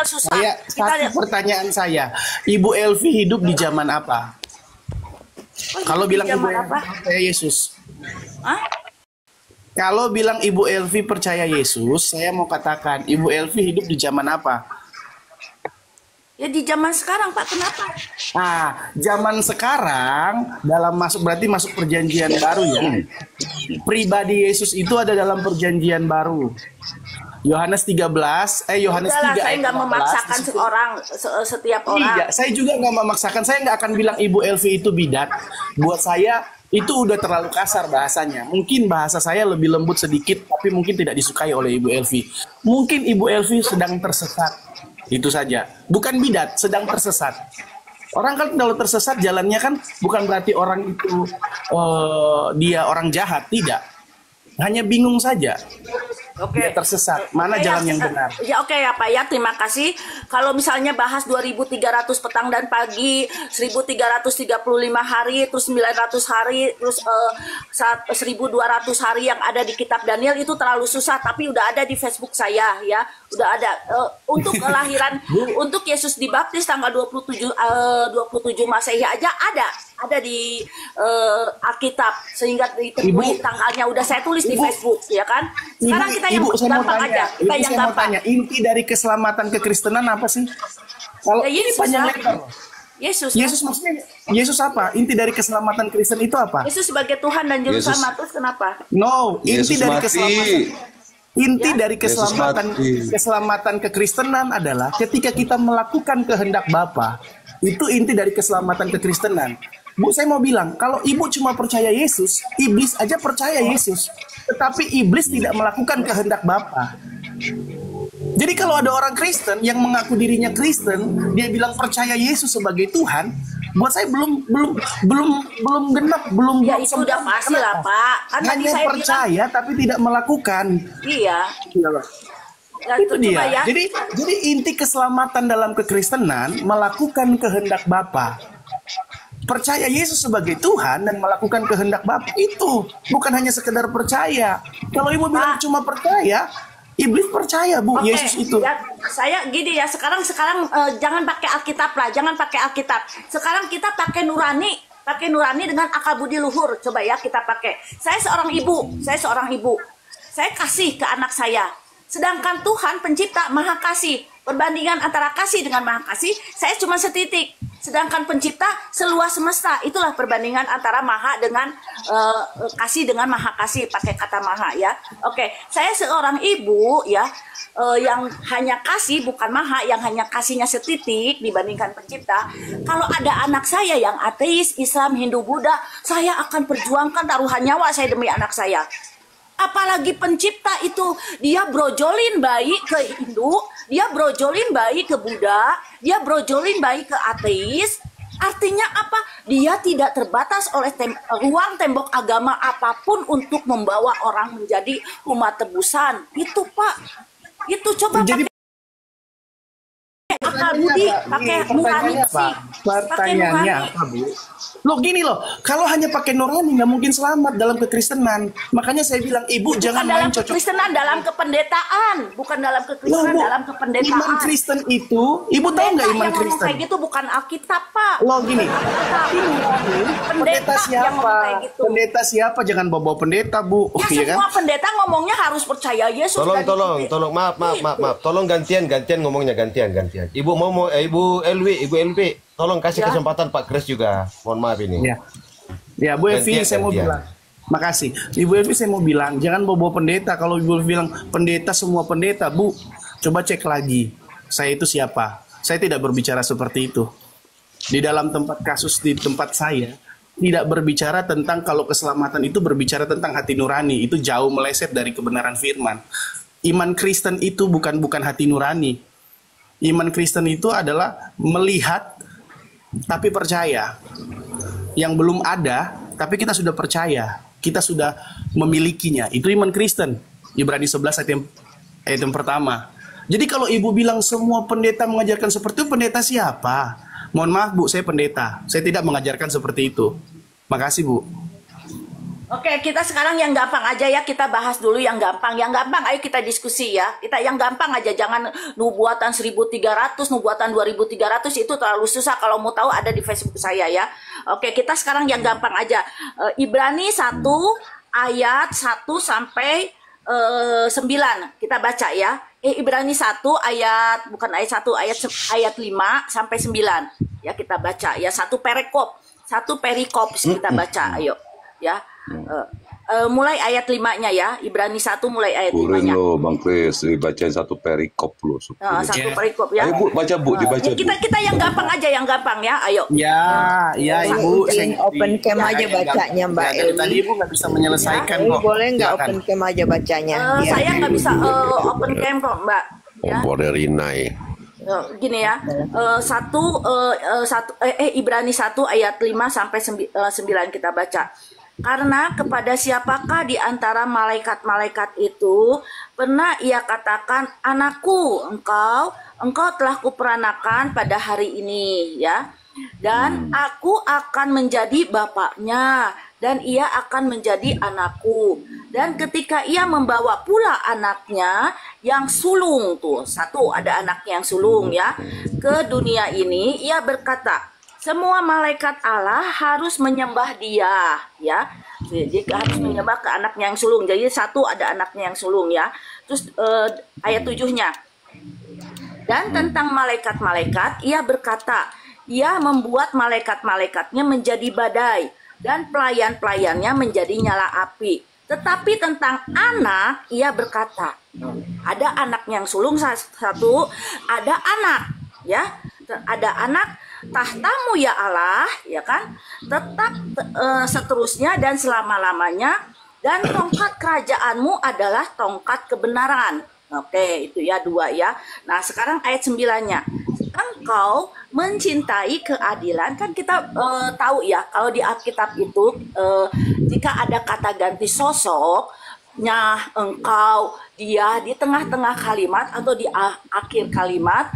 susah. Satu pertanyaan saya, Ibu Elvi hidup di zaman apa? Kalau bilang Ibu Elvi percaya Yesus. Hah? Kalau bilang Ibu Elvi percaya Yesus, saya mau katakan Ibu Elvi hidup di zaman apa? Ya di zaman sekarang Pak, kenapa? Zaman sekarang berarti masuk perjanjian baru ya. Pribadi Yesus itu ada dalam perjanjian baru. Yohanes 3 Udahlah, saya ayat nggak 15. memaksakan setiap orang. Iya, saya juga nggak memaksakan. Saya nggak akan bilang Ibu Elvi itu bidat. Buat saya itu udah terlalu kasar bahasanya. Mungkin bahasa saya lebih lembut sedikit, tapi mungkin tidak disukai oleh Ibu Elvi. Mungkin Ibu Elvi sedang tersesat. Itu saja. Bukan bidat, sedang tersesat. Orang kan kalau tersesat jalannya kan bukan berarti orang itu dia orang jahat, tidak. Hanya bingung saja. Dia tersesat. Mana jalan yang benar? Ya oke ya Pak ya, terima kasih. Kalau misalnya bahas 2.300 petang dan pagi, 1.335 hari, terus 900 hari, terus 1.200 hari yang ada di kitab Daniel itu terlalu susah, tapi udah ada di Facebook saya ya. Udah ada untuk kelahiran untuk Yesus dibaptis tanggal 27 Masehi aja ada di Alkitab, sehingga ditemui tanggalnya udah saya tulis di Facebook ya kan. Sekarang kita yang gampang aja, kita yang gampang. Inti dari keselamatan kekristenan apa sih? Kalau Ya, ini panjang lebar. Yesus maksudnya Yesus apa? Inti dari keselamatan Kristen itu apa? Yesus sebagai Tuhan dan Juru Selamat, terus kenapa? No, inti Yesus dari mati. keselamatan. Inti dari Yesus keselamatan kekristenan adalah ketika kita melakukan kehendak Bapa. Itu inti dari keselamatan kekristenan. Bu, saya mau bilang, kalau ibu cuma percaya Yesus, iblis aja percaya Yesus. Tetapi iblis tidak melakukan kehendak Bapa. Jadi kalau ada orang Kristen yang mengaku dirinya Kristen, dia bilang percaya Yesus sebagai Tuhan, buat saya belum genap, belum Ya itu udah pasti lah Pak. Kan tadi hanya saya percaya bilang, tapi tidak melakukan. iya. Ya, Itu dia. ya. Jadi inti keselamatan dalam kekristenan melakukan kehendak Bapa. Percaya Yesus sebagai Tuhan dan melakukan kehendak Bapa itu bukan hanya sekedar percaya. Kalau ibu bilang cuma percaya, iblis percaya Bu, Yesus itu. Ya, saya gini ya, sekarang jangan pakai Alkitab lah, jangan pakai Alkitab. Sekarang kita pakai nurani dengan akal budi luhur. Coba ya kita pakai. Saya seorang ibu. Saya kasih ke anak saya. Sedangkan Tuhan pencipta maha kasih. Perbandingan antara kasih dengan maha kasih, saya cuma setitik. Sedangkan pencipta seluas semesta. Itulah perbandingan antara maha dengan kasih dengan maha kasih. Pakai kata maha ya. Oke, saya seorang ibu ya, yang hanya kasih bukan maha, yang hanya kasihnya setitik dibandingkan pencipta. Kalau ada anak saya yang ateis, Islam, Hindu, Buddha, saya akan perjuangkan taruhan nyawa saya demi anak saya. Apalagi pencipta itu, dia brojolin bayi ke Hindu, dia brojolin bayi ke Buddha, dia brojolin bayi ke ateis. Artinya apa? Dia tidak terbatas oleh ruang tembok agama apapun untuk membawa orang menjadi umat tebusan. Itu Pak, itu coba Jadi akal budi, pakai nurani sih. Pertanyaannya apa, Bu? Loh gini loh, kalau hanya pakai nurani nggak mungkin selamat dalam kekristenan. Makanya saya bilang, ibu jangan main cocok. Kekristenan dalam kependetaan, bukan dalam kekristenan, dalam kependetaan. Iman Kristen itu, ibu tahu nggak iman Kristen? Kayak gitu bukan Alkitab Pak. Loh gini, pendeta siapa? Gitu. Pendeta siapa? Jangan bawa pendeta Bu. Ya semua pendeta ngomongnya harus percaya Yesus. Tolong, maaf. Tolong gantian ngomongnya, gantian. Ibu Ibu Elwi, tolong kasih kesempatan Pak Kris juga. Mohon maaf ini. Ya, Bu Evi, saya mau bilang. Makasih. Ibu Evi, saya mau bilang, jangan bawa pendeta. Kalau Ibu Evi bilang pendeta semua pendeta, Bu, coba cek lagi. Saya itu siapa? Saya tidak berbicara seperti itu. Di dalam kasus di tempat saya, tidak berbicara tentang kalau keselamatan itu berbicara tentang hati nurani. Itu jauh meleset dari kebenaran firman. Iman Kristen itu bukan hati nurani. Iman Kristen itu adalah melihat tapi percaya. Yang belum ada tapi kita sudah percaya. Kita sudah memilikinya. Itu iman Kristen. Ibrani 11 ayat yang pertama. Jadi kalau ibu bilang semua pendeta mengajarkan seperti itu, pendeta siapa? Mohon maaf Bu, saya pendeta. Saya tidak mengajarkan seperti itu. Makasih Bu. Oke, kita sekarang yang gampang aja ya, kita bahas dulu yang gampang. Yang gampang, ayo kita diskusi ya. Kita yang gampang aja, jangan nubuatan 1.300, nubuatan 2.300, itu terlalu susah. Kalau mau tahu ada di Facebook saya ya. Oke, kita sekarang yang gampang aja. Ibrani 1 ayat 1 sampai 9. Kita baca ya. Ibrani 1 ayat, bukan ayat 1, ayat 5 sampai 9. Ya, kita baca ya, satu perikop kita baca, ayo. Ya. Mulai ayat 5-nya ya, Ibrani 1 mulai ayat 5-nya. Lo Bang Kris, dibacain satu perikop lo. Satu perikop ya. Ayo Bu, baca Bu, dibaca. Kita yang gampang aja, yang gampang ya, ayo. Ya, Ibu. Open cam aja bacanya Mbak Dari tadi Ibu nggak bisa menyelesaikan kok. Boleh nggak open cam aja bacanya? Saya nggak bisa open cam kok, Mbak. Ya. Dari Rinai. Gini ya, Ibrani 1 ayat 5 sampai 9 kita baca. Karena kepada siapakah di antara malaikat-malaikat itu pernah ia katakan, anakku, engkau telah kuperanakan pada hari ini, ya. Dan aku akan menjadi bapaknya, dan ia akan menjadi anakku. Dan ketika ia membawa pula anaknya yang sulung, tuh satu ada anaknya yang sulung ya, ke dunia ini, ia berkata, semua malaikat Allah harus menyembah dia, ya. Jadi harus menyembah ke anaknya yang sulung. Jadi satu ada anaknya yang sulung ya. Terus ayat 7-nya. Dan tentang malaikat-malaikat, ia berkata, ia membuat malaikat-malaikatnya menjadi badai dan pelayan-pelayannya menjadi nyala api. Tetapi tentang anak, ia berkata, ada anak yang sulung satu, ada anak, ya. Ada anak, tahtamu ya Allah, ya kan, tetap seterusnya dan selama-lamanya, dan tongkat kerajaanmu adalah tongkat kebenaran. Oke, itu ya 2 ya. Nah sekarang ayat 9-nya, engkau mencintai keadilan. Kan kita tahu ya, kalau di Alkitab itu jika ada kata ganti sosoknya, engkau, dia di tengah-tengah kalimat atau di akhir kalimat,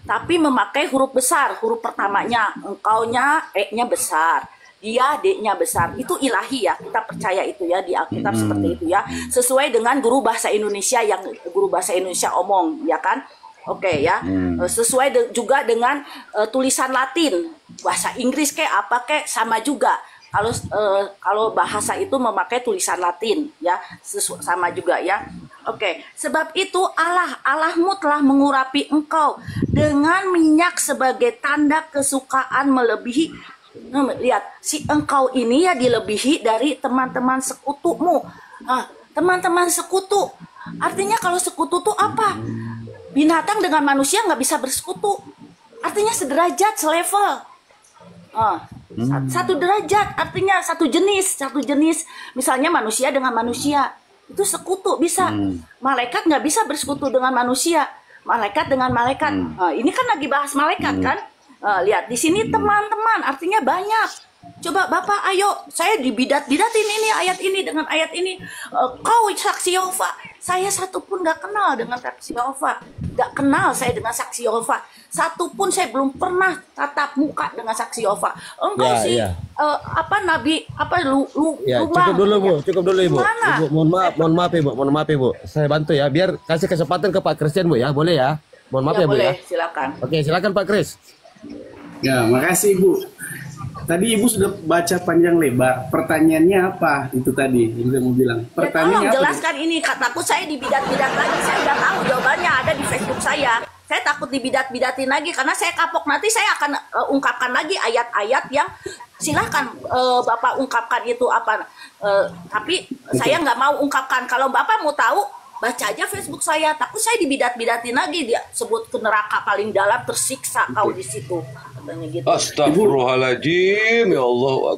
tapi memakai huruf besar. Huruf pertamanya, engkaunya E-nya besar, dia D-nya besar. Itu ilahi ya, kita percaya itu ya di Alkitab seperti itu ya. Sesuai dengan guru bahasa Indonesia yang guru bahasa Indonesia omong, ya kan? Oke ya. Sesuai juga dengan tulisan Latin, bahasa Inggris kayak apa kayak sama juga. Kalau bahasa itu memakai tulisan Latin ya, sama juga ya. Oke, sebab itu Allahmu telah mengurapi engkau dengan minyak sebagai tanda kesukaan melebihi. Lihat, si engkau ini ya dilebihi dari teman-teman sekutumu. Teman-teman sekutu, artinya kalau sekutu tuh apa? Binatang dengan manusia nggak bisa bersekutu. Artinya sederajat, selevel. Satu derajat, artinya satu jenis. Misalnya manusia dengan manusia, itu sekutu bisa. Malaikat nggak bisa bersekutu dengan manusia. Malaikat dengan malaikat. Ini kan lagi bahas malaikat kan? Lihat di sini teman-teman, artinya banyak. Coba Bapak, ayo, saya dibidat-bidatin ini ayat ini dengan ayat ini. Kau saksi Yehova. Saya satu pun nggak kenal dengan saksi Yehova. Nggak kenal saya dengan saksi Yehova. Satu pun saya belum pernah tatap muka dengan saksi Yehova. Engkau nabi cukup dulu Bu, cukup dulu Ibu. Ibu, mohon maaf Ibu. Saya bantu ya, biar kasih kesempatan ke Pak Christian Bu ya, boleh ya? Mohon maaf ya Bu boleh, ya. Silakan. Oke, silakan Pak Kris. Ya, makasih Ibu. Tadi Ibu sudah baca panjang lebar. Pertanyaannya apa? Itu tadi Ibu mau bilang. Pertanyaannya tolong jelaskan ini. Kataku saya dibidat-bidat lagi. Saya udah tahu jawabannya ada di Facebook saya. Saya takut dibidat-bidatin lagi karena saya kapok. Nanti saya akan ungkapkan lagi ayat-ayat yang silahkan Bapak ungkapkan itu apa. Tapi saya nggak mau ungkapkan. Kalau Bapak mau tahu, baca aja Facebook saya. Takut saya dibidat-bidatin lagi. Dia sebut ke neraka paling dalam, tersiksa kau di situ. Katanya gitu. Astagfirullahaladzim, ya Allah.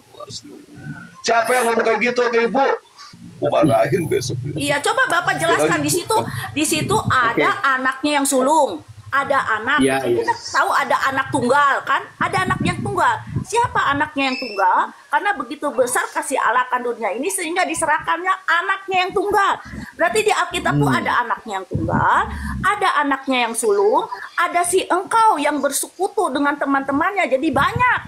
Siapa yang ngomong kayak gitu ke Ibu? Marahin besok. Iya, coba Bapak jelaskan di situ. Di situ ada anaknya yang sulung, ada anak. Kita tahu ada anak tunggal kan? Ada anak yang tunggal. Siapa anaknya yang tunggal? Karena begitu besar kasih Allah akan dunia ini sehingga diserahkannya anaknya yang tunggal. Berarti di Alkitab tuh ada anaknya yang tunggal, ada anaknya yang sulung, ada si engkau yang bersekutu dengan teman-temannya. Jadi banyak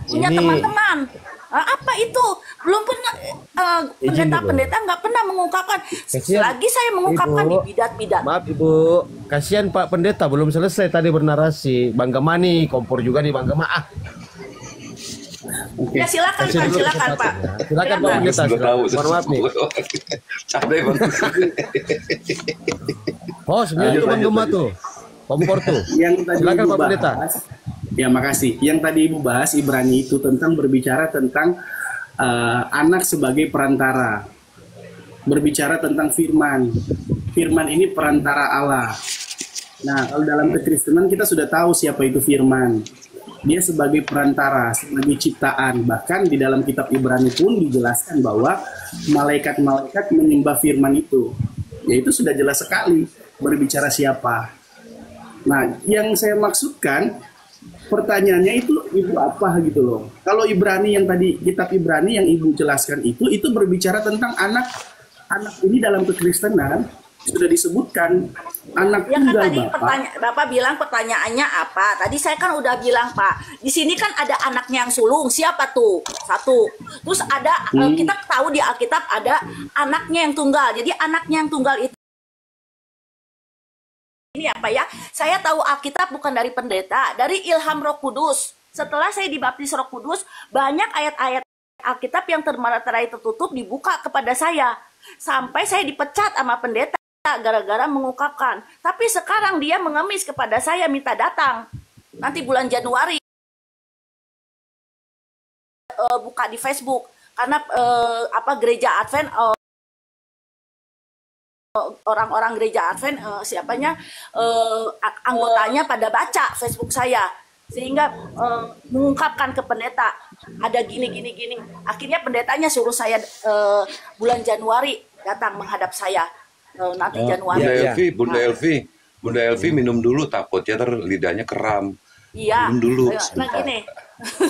punya teman-teman. Apa itu? Belum pernah pendeta-pendeta nggak pernah mengungkapkan. Selagi saya mengungkapkan Ibu. di bidat-bidat. Maaf Ibu, kasihan Pak Pendeta belum selesai tadi bernarasi. Bang Gemani kompor juga nih Bang Gema. Ya silakan Kasih Pak, dulu silakan Pak. kesempatan ya. Silakan Pak Silakan. Pendeta. Sudah tahu. Mohon maaf nih. Capek Bang. Oh, sebenarnya itu Bang Gema tuh. Kompor tuh. Yang tadi Silakan Ibu Pak Pendeta. bahas, ya makasih. Yang tadi Ibu bahas Ibrani itu tentang berbicara tentang anak sebagai perantara. Berbicara tentang firman. Firman ini perantara Allah. Nah, kalau dalam kekristenan kita sudah tahu siapa itu firman. Dia sebagai perantara, sebagai ciptaan. Bahkan di dalam kitab Ibrani pun dijelaskan bahwa malaikat-malaikat menyembah firman itu. Ya itu sudah jelas sekali berbicara siapa. Nah, yang saya maksudkan pertanyaannya itu Ibu apa gitu loh. Kalau Ibrani yang tadi kitab Ibrani yang Ibu jelaskan itu berbicara tentang anak ini dalam kekristenan sudah disebutkan anak Ya kan tunggal tadi Bapak. Bapak bilang pertanyaannya apa? Tadi saya kan udah bilang Pak, di sini kan ada anaknya yang sulung, siapa tuh? Satu. Terus ada kita tahu di Alkitab ada anaknya yang tunggal. Jadi anaknya yang tunggal itu ini apa ya? Saya tahu Alkitab bukan dari pendeta, dari ilham Roh Kudus. Setelah saya dibaptis Roh Kudus, banyak ayat-ayat Alkitab yang termaterai tertutup dibuka kepada saya. Sampai saya dipecat sama pendeta gara-gara mengungkapkan. Tapi sekarang dia mengemis kepada saya minta datang. Nanti bulan Januari buka di Facebook karena gereja Advent orang-orang gereja Advent anggotanya pada baca Facebook saya sehingga mengungkapkan ke pendeta ada gini. Akhirnya pendetanya suruh saya bulan Januari datang menghadap saya. Nanti Januari. Bunda Elvi minum dulu takutnya lidahnya kram. Iya. Minum dulu. Nah gini.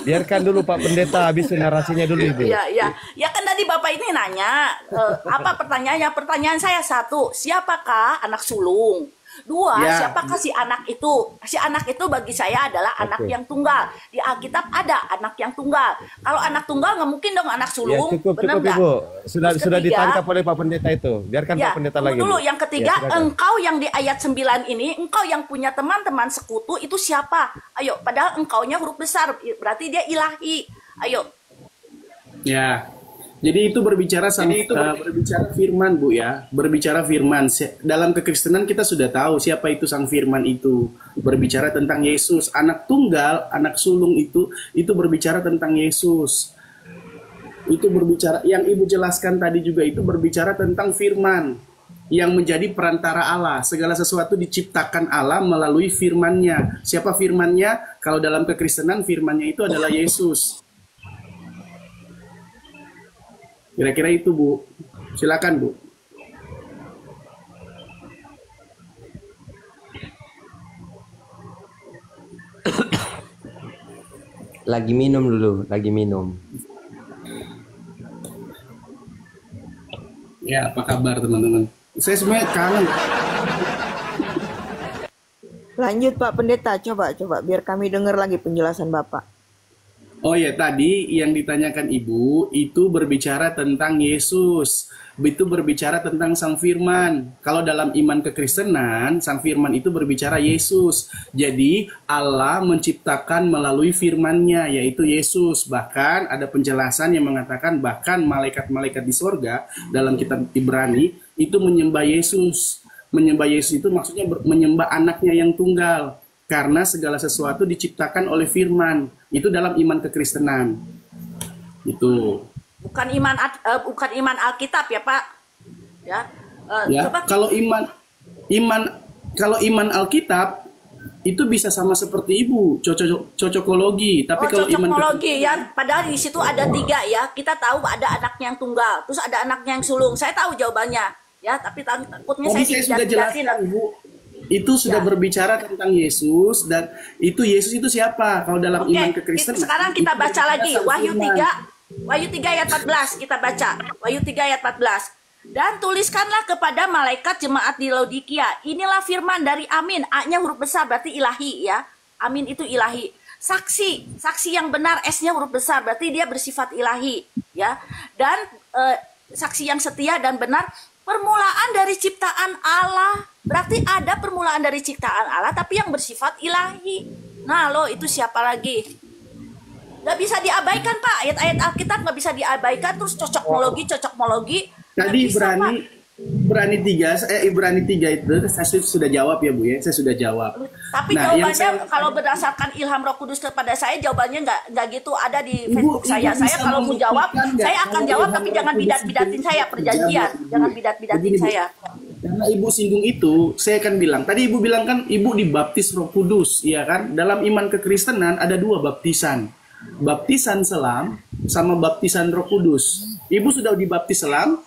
Biarkan dulu Pak Pendeta habis narasinya dulu Ibu. Iya. Ya kan tadi Bapak ini nanya apa pertanyaannya? Pertanyaan saya satu, siapakah anak sulung? Dua, Ya. siapakah si anak itu? Si anak itu bagi saya adalah anak yang tunggal. Di Alkitab ada anak yang tunggal. Kalau anak tunggal nggak mungkin dong anak Ya sulung. cukup Benar nggak? Ibu. Sudah Terus sudah ketiga, ditangkap oleh Pak Pendeta itu. Biarkan ya, Pak Pendeta tunggu lagi. dulu. Bu. Yang ketiga, Ya, silakan. engkau yang di ayat 9 ini, engkau yang punya teman-teman sekutu itu siapa? Ayo, padahal engkaunya huruf besar, berarti dia ilahi. Ayo. Ya. Jadi itu berbicara berbicara firman Bu ya, berbicara firman. Dalam kekristenan kita sudah tahu siapa itu sang firman itu. Berbicara tentang Yesus, anak tunggal, anak sulung itu berbicara tentang Yesus. Itu berbicara yang Ibu jelaskan tadi juga itu berbicara tentang firman yang menjadi perantara Allah. Segala sesuatu diciptakan Allah melalui firman-Nya. Siapa firman-Nya? Kalau dalam kekristenan firman-Nya itu adalah Yesus. Kira-kira itu Bu. Silakan Bu. Lagi minum dulu, lagi minum. Ya, apa kabar teman-teman? Saya sebenarnya kangen. Lanjut Pak Pendeta, coba biar kami dengar lagi penjelasan Bapak. Oh ya, tadi yang ditanyakan Ibu itu berbicara tentang Yesus. Itu berbicara tentang Sang Firman. Kalau dalam iman kekristenan, Sang Firman itu berbicara Yesus. Jadi Allah menciptakan melalui firman-Nya, yaitu Yesus. Bahkan ada penjelasan yang mengatakan bahkan malaikat-malaikat di sorga dalam kitab Ibrani itu menyembah Yesus. Menyembah Yesus itu maksudnya menyembah anaknya yang tunggal. Karena segala sesuatu diciptakan oleh firman. Itu dalam iman kekristenan. Itu. Bukan iman Alkitab ya Pak. Ya. Ya, Coba kalau iman Alkitab itu bisa sama seperti Ibu, cocokologi. Tapi kalau iman cocokologi ya, padahal di situ ada 3 ya. Kita tahu ada anaknya yang tunggal, terus ada anaknya yang sulung. Saya tahu jawabannya ya, tapi takutnya tadi saya sudah jelaskan Bu. Itu sudah berbicara tentang Yesus dan itu Yesus itu siapa? Kalau dalam iman kekristenan. Sekarang kita itu baca lagi Sang Wahyu Firman. 3 ayat 14 kita baca. Wahyu 3 ayat 14. Dan tuliskanlah kepada malaikat jemaat di Laodikia. Inilah firman dari Amin. A-nya huruf besar berarti ilahi ya. Amin itu ilahi. saksi yang benar, S-nya huruf besar, berarti dia bersifat ilahi, ya. Dan saksi yang setia dan benar, permulaan dari ciptaan Allah, berarti ada permulaan dari ciptaan Allah, tapi yang bersifat ilahi. Nah, lo itu siapa lagi? Nggak bisa diabaikan, Pak. Ayat-ayat Alkitab nggak bisa diabaikan, terus cocokmologi. Tadi Ibrani 3 itu saya sudah jawab ya Bu ya, saya sudah jawab. Tapi jawabannya kalau berdasarkan ilham Roh Kudus kepada saya, jawabannya nggak gitu ada di Facebook saya. Saya kalau mau jawab, saya akan jawab, tapi jangan bidat-bidatin saya, perjanjian. Jangan bidat-bidatin saya. Karena Ibu singgung itu, saya akan bilang. Tadi Ibu bilang kan Ibu dibaptis Roh Kudus, ya kan? Dalam iman kekristenan ada 2 baptisan. Baptisan selam sama baptisan Roh Kudus. Ibu sudah dibaptis selam?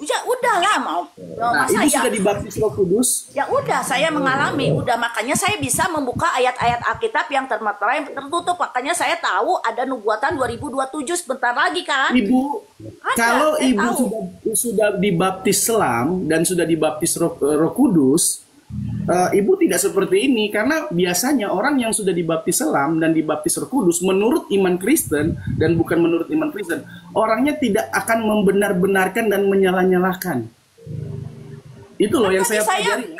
Ya udahlah mau. Nah, Ibu sudah dibaptis Roh Kudus? Ya udah, saya mengalami. Udah, makanya saya bisa membuka ayat-ayat Alkitab yang tertutup. Makanya saya tahu ada nubuatan 2027 sebentar lagi kan. Ibu, ada, kalau Ibu tahu. sudah dibaptis selam dan sudah dibaptis Roh Kudus, Ibu tidak seperti ini, karena biasanya orang yang sudah dibaptis selam dan dibaptis Roh Kudus menurut iman Kristen dan bukan menurut iman Kristen, orangnya tidak akan membenar-benarkan dan menyalah-nyalahkan. Itu loh yang saya pelajari.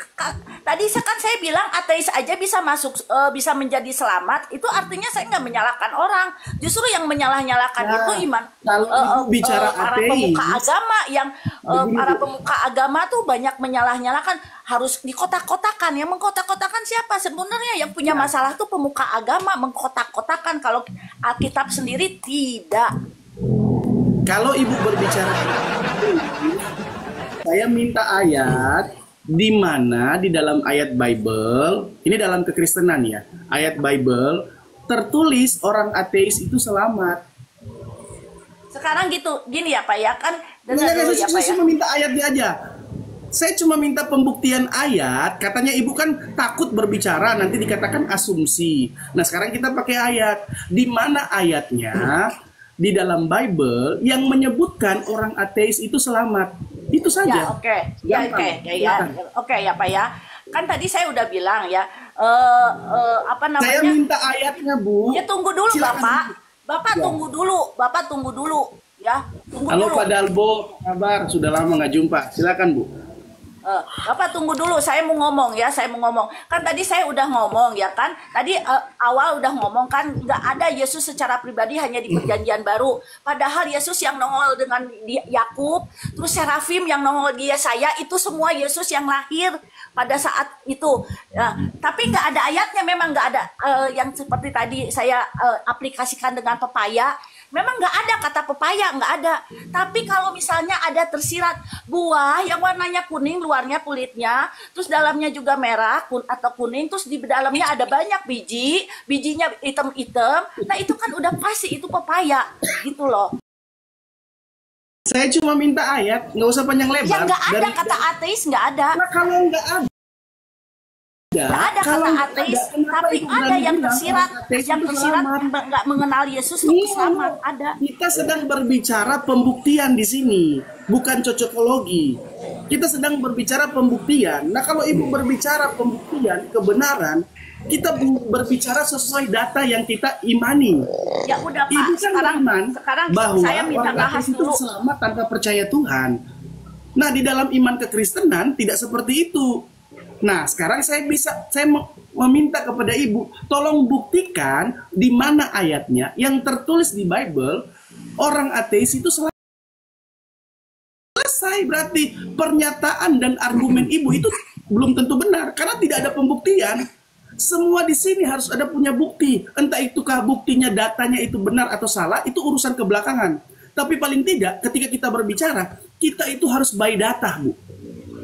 Tadi kan saya bilang ateis aja bisa masuk, bisa menjadi selamat. Itu artinya saya nggak menyalahkan orang. Justru yang menyalah-nyalahkan itu iman. Kalau Ibu bicara para ateis, pemuka agama yang para pemuka agama tuh banyak menyalah-nyalahkan, harus dikotak-kotakan. Yang mengkotak-kotakan siapa? Sebenarnya yang punya masalah tuh pemuka agama, mengkotak-kotakan. Kalau Alkitab sendiri tidak. kalau Ibu berbicara, saya minta ayat di mana di dalam ayat Bible, ini dalam kekristenan ya, ayat Bible tertulis orang ateis itu selamat. Sekarang gini ya Pak ya, kan dengar Saya dulu ya Pak ya. cuma minta ayatnya aja. Saya cuma minta pembuktian ayat. Katanya Ibu kan takut berbicara, nanti dikatakan asumsi. Nah sekarang kita pakai ayat. Di mana ayatnya di dalam Bible yang menyebutkan orang ateis itu selamat? Itu saja. Ya, oke ya Pak ya. Kan tadi saya udah bilang ya, apa namanya? Saya minta ayatnya Bu. Ya tunggu dulu Silakan. Bapak. Bapak tunggu dulu ya. Halo Pak Dalbo, kabar? Sudah lama nggak jumpa. Silakan Bu. Bapak tunggu dulu, saya mau ngomong. Kan tadi saya udah ngomong ya kan. Tadi awal udah ngomong kan, nggak ada Yesus secara pribadi hanya di perjanjian baru. Padahal Yesus yang nongol dengan Yakub, terus Serafim yang nongol di Yesaya, itu semua Yesus yang lahir pada saat itu. Tapi nggak ada ayatnya, memang nggak ada yang seperti tadi saya aplikasikan dengan pepaya. Memang nggak ada kata pepaya, nggak ada. Tapi kalau misalnya ada tersirat buah yang warnanya kuning, luarnya kulitnya, terus dalamnya juga merah atau kuning, terus di dalamnya ada banyak bijinya hitam-hitam, nah itu kan udah pasti itu pepaya, gitu loh. Saya cuma minta ayat, nggak usah panjang lebar. Ya nggak ada kata ateis, nggak ada. Nah, kalau nggak ada. Nggak ada kata ateis, tapi ada yang tersirat, nggak mengenal Yesus itu selamat, ada. Kita sedang berbicara pembuktian di sini, bukan cocokologi. Kita sedang berbicara pembuktian. Nah, kalau Ibu berbicara pembuktian, kebenaran, kita berbicara sesuai data yang kita imani. Ya udah Pak, Ibu kan sekarang bahwa saya minta orang bahas ateis itu dulu. selamat tanpa percaya Tuhan. Nah, di dalam iman kekristenan tidak seperti itu. Nah, sekarang saya meminta kepada Ibu, tolong buktikan di mana ayatnya yang tertulis di Bible orang ateis itu selesai. Berarti pernyataan dan argumen Ibu itu belum tentu benar karena tidak ada pembuktian. Semua di sini harus ada punya bukti. Entah itukah buktinya, datanya itu benar atau salah, itu urusan kebelakangan. Tapi paling tidak ketika kita berbicara, kita itu harus by data, Bu.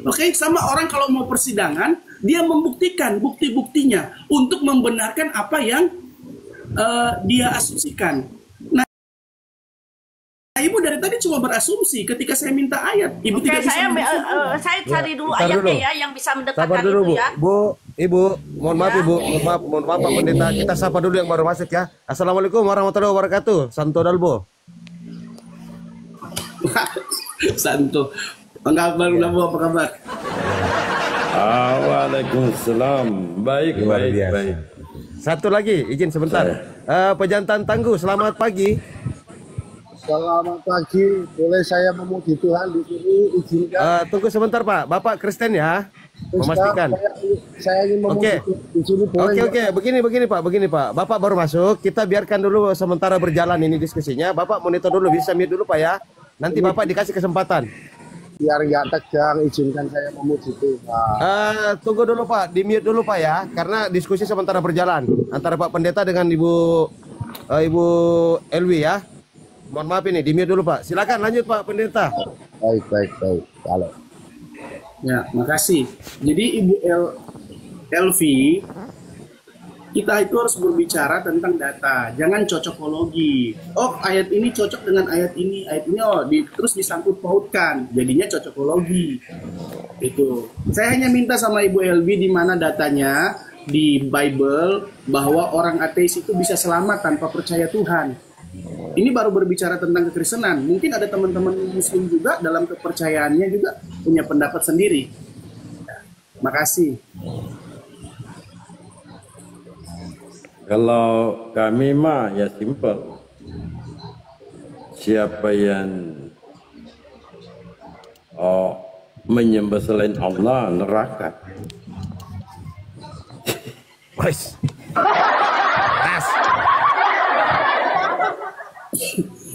Oke, sama orang kalau mau persidangan, dia membuktikan bukti-buktinya untuk membenarkan apa yang dia asumsikan. Nah, Ibu dari tadi cuma berasumsi ketika saya minta ayat. Ibu tidak bisa saya cari dulu ayatnya ya yang bisa mendekatkan Sabar dulu, itu ya. Ibu, mohon maaf Ibu, mohon maaf Pak Pendeta. Kita sapa dulu yang baru masuk ya. Assalamualaikum warahmatullahi wabarakatuh. Santo Dalbo. Santo. Apa kabar? Waalaikumsalam. Baik. Satu lagi, izin sebentar. Pejantan Tangguh, selamat pagi. Selamat pagi, boleh saya memuji Tuhan di sini, izinkan. Tunggu sebentar Pak, Bapak Kristen ya, memastikan. Saya ingin memuji Tuhan di sini, boleh. Oke, begini Pak, Bapak baru masuk, kita biarkan dulu sementara berjalan ini diskusinya. Bapak monitor dulu, bisa mute dulu Pak ya. Nanti Bapak dikasih kesempatan. Biar nggak tegang, izinkan saya memuji Tuhan. Tunggu dulu Pak, di mute dulu Pak ya, karena diskusi sementara berjalan antara Pak Pendeta dengan Ibu Elwi ya. Mohon maaf ini, di mute dulu Pak. Silakan lanjut Pak Pendeta. Baik. Kalau. Ya, makasih. Jadi Ibu Elvi, kita itu harus berbicara tentang data, jangan cocokologi. Oh, ayat ini cocok dengan ayat ini terus disangkut pautkan, jadinya cocokologi. Itu. Saya hanya minta sama Ibu Elvi di mana datanya di Bible bahwa orang ateis itu bisa selamat tanpa percaya Tuhan. Ini baru berbicara tentang kekristenan. Mungkin ada teman-teman Muslim juga dalam kepercayaannya juga punya pendapat sendiri. Makasih. Kalau kami mah ya simpel. Siapa yang menyembah selain Allah neraka. Wes.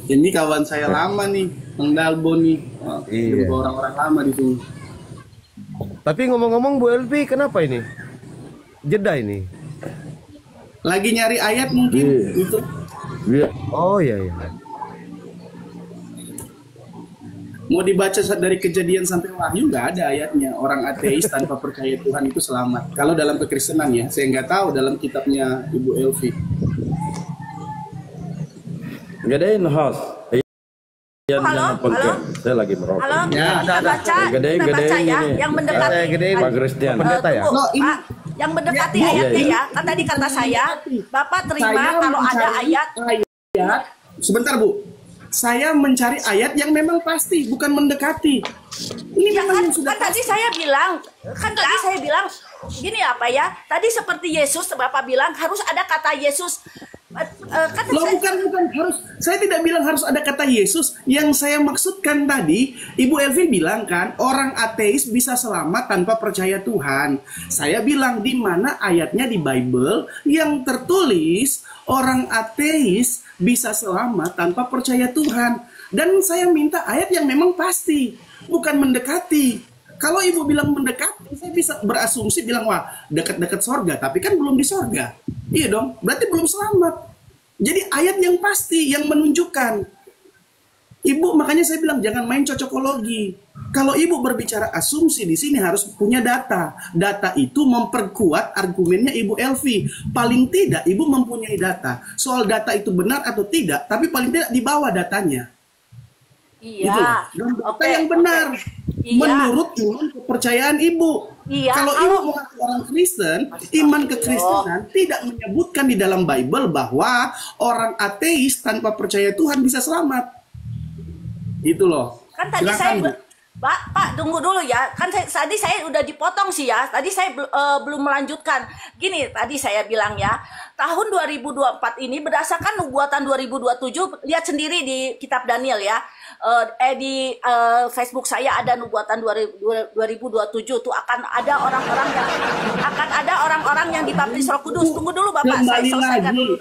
Ini kawan saya lama nih, Bang Dalbo nih. Iya. Orang-orang lama di sini. Tapi ngomong-ngomong Bu Elvi, kenapa ini? Jeda ini. Lagi nyari ayat mungkin gitu. Iya. Oh iya. Mau dibaca dari Kejadian sampai Wahyu nggak ada ayatnya orang ateis tanpa percaya Tuhan itu selamat. Kalau dalam kekristenan ya, saya nggak tahu dalam kitabnya Ibu Elvi. Gedein host. Halo. Saya lagi merokok. Halo, Ya, kita baca ya, yang mendekati. Pak Christian. Pendeta ya? Tunggu, Pak, yang mendekati ayatnya ya. Kan tadi kata saya, Bapak terima kalau ada ayat. Sebentar Bu, saya mencari ayat yang memang pasti, bukan mendekati. Ini Ya memang kan, yang sudah kan tadi saya bilang, gini apa ya? Tadi seperti Yesus, Bapak bilang harus ada kata Yesus. Kata Loh, saya, bukan harus. Saya tidak bilang harus ada kata Yesus. Yang saya maksudkan tadi, Ibu Elvi bilang kan, orang ateis bisa selamat tanpa percaya Tuhan. Saya bilang di mana ayatnya di Bible yang tertulis orang ateis bisa selamat tanpa percaya Tuhan. Dan saya minta ayat yang memang pasti, bukan mendekati. Kalau Ibu bilang mendekati, saya bisa berasumsi bilang, wah dekat-dekat sorga, tapi kan belum di sorga. Iya dong, berarti belum selamat. Jadi ayat yang pasti, yang menunjukkan. Ibu, makanya saya bilang jangan main cocokologi. Kalau Ibu berbicara asumsi di sini harus punya data. Data itu memperkuat argumennya Ibu Elvi. Paling tidak Ibu mempunyai data. Soal data itu benar atau tidak, tapi paling tidak dibawa datanya. iya. Gitu loh. Dan data yang benar. Iya. Menurut iman kepercayaan Ibu. Iya, Kalau Ibu mengaku orang Kristen, iman kekristenan tidak menyebutkan di dalam Bible bahwa orang ateis tanpa percaya Tuhan bisa selamat. Gitu loh. Kan tadi Silakan, saya Bu. Pak, tunggu dulu ya. Kan tadi saya udah dipotong sih ya. Tadi saya belum melanjutkan. Gini, tadi saya bilang ya, tahun 2024 ini berdasarkan nubuatan 2027, lihat sendiri di kitab Daniel ya. Di Facebook saya ada nubuatan 2027 tuh akan ada orang-orang yang dibaptis Roh Kudus. Tunggu dulu Bapak, saya Kembali selesaikan lagi. dulu.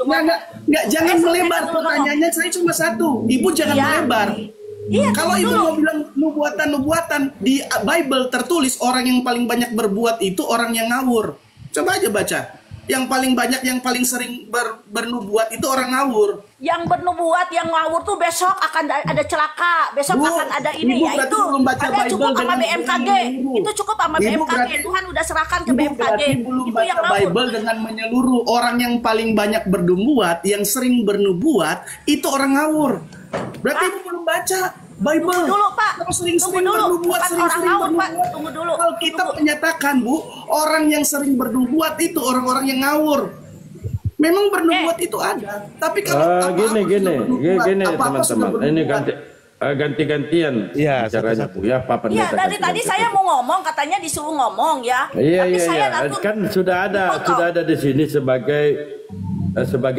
Nggak, jangan Saya melebar selesaikan dulu. pertanyaannya. Saya cuma satu. Ibu jangan Iya. melebar. Iya, Kalau tunggu Ibu dulu. mau bilang nubuatan di Bible tertulis orang yang paling banyak berbuat itu orang yang ngawur. Coba aja baca. Yang paling banyak, yang paling sering bernubuat itu orang ngawur. Yang bernubuat, yang ngawur tuh besok akan ada celaka, besok Bu, akan ada ini Ibu ya berarti itu belum baca ada Bible cukup sama dengan BMKG, menyeluruh. itu cukup sama Ibu BMKG, berarti- Tuhan udah serahkan ke Ibu BMKG, berarti belum itu baca yang ngawur. Bible dengan menyeluruh. Orang yang paling banyak bernubuat, yang sering bernubuat, itu orang ngawur. Berarti Ibu belum baca Bible. Tunggu dulu, Pak. Kalau sering-sering Tunggu dulu. bernubuat, Bukan sering-sering orang ngawur, Pak. bernubuat. Tunggu dulu. Alkitab menyatakan, Bu, orang yang sering bernubuat itu orang-orang yang ngawur. Memang bernubuat itu ada, tapi kalau apa-apa Gini sudah bernubuat, apa-apa sudah teman-teman. Ini bernubuat. ganti ganti-gantian Iya, caranya satu-satu. Bu ya, Pak Iya, Pendeta. dari tadi saya mau ngomong, katanya disuruh ngomong ya. Iya, Tapi iya, saya iya. langsung Kan sudah dipotong. ada di sini sebagai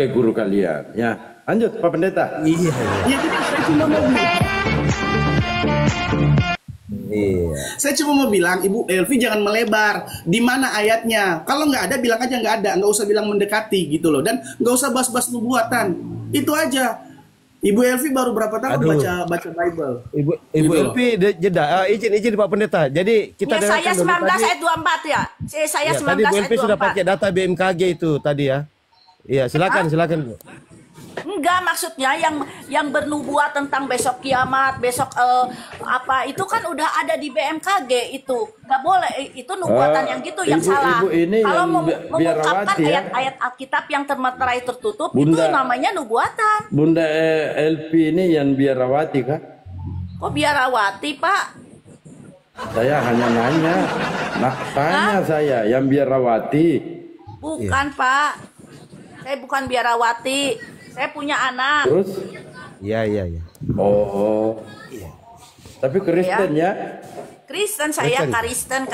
guru kalian. Ya, lanjut Pak Pendeta. Iya. Ya, jadi saya cuma mau Iya. Saya cuma mau bilang, Ibu Elvi jangan melebar. Di mana ayatnya? Kalau nggak ada, bilang aja nggak ada. Nggak usah bilang mendekati gitu loh. Dan nggak usah bahas-bahas nubuatan. Itu aja. Ibu Elvi baru berapa tahun Aduh. baca Bible? Ibu Gitu loh. Elvi jeda. Izin Pak Pendeta. Jadi kita Ya, saya dengarkan dulu 19 tadi. ayat 24 ya. Saya Ya, 19 tadi Bu ayat Elvi sudah 24. pakai data BMKG itu tadi ya. Iya, silakan Bu. Enggak, maksudnya yang bernubuat tentang besok kiamat, besok apa itu kan udah ada di BMKG itu. Nggak boleh, itu nubuatan yang gitu yang salah. Ibu ini Kalau yang mengungkapkan biarawati ya. ayat-ayat Alkitab yang termeterai tertutup itu Bunda. namanya nubuatan. Bunda LP ini yang biarawati kah? Kok biarawati, Pak? Saya hanya nanya. Tanya saya yang biarawati. Bukan, Pak. Saya bukan biarawati. Saya punya anak. Terus? Iya. Oh. Tapi Kristen ya? Kristen saya, Kristen.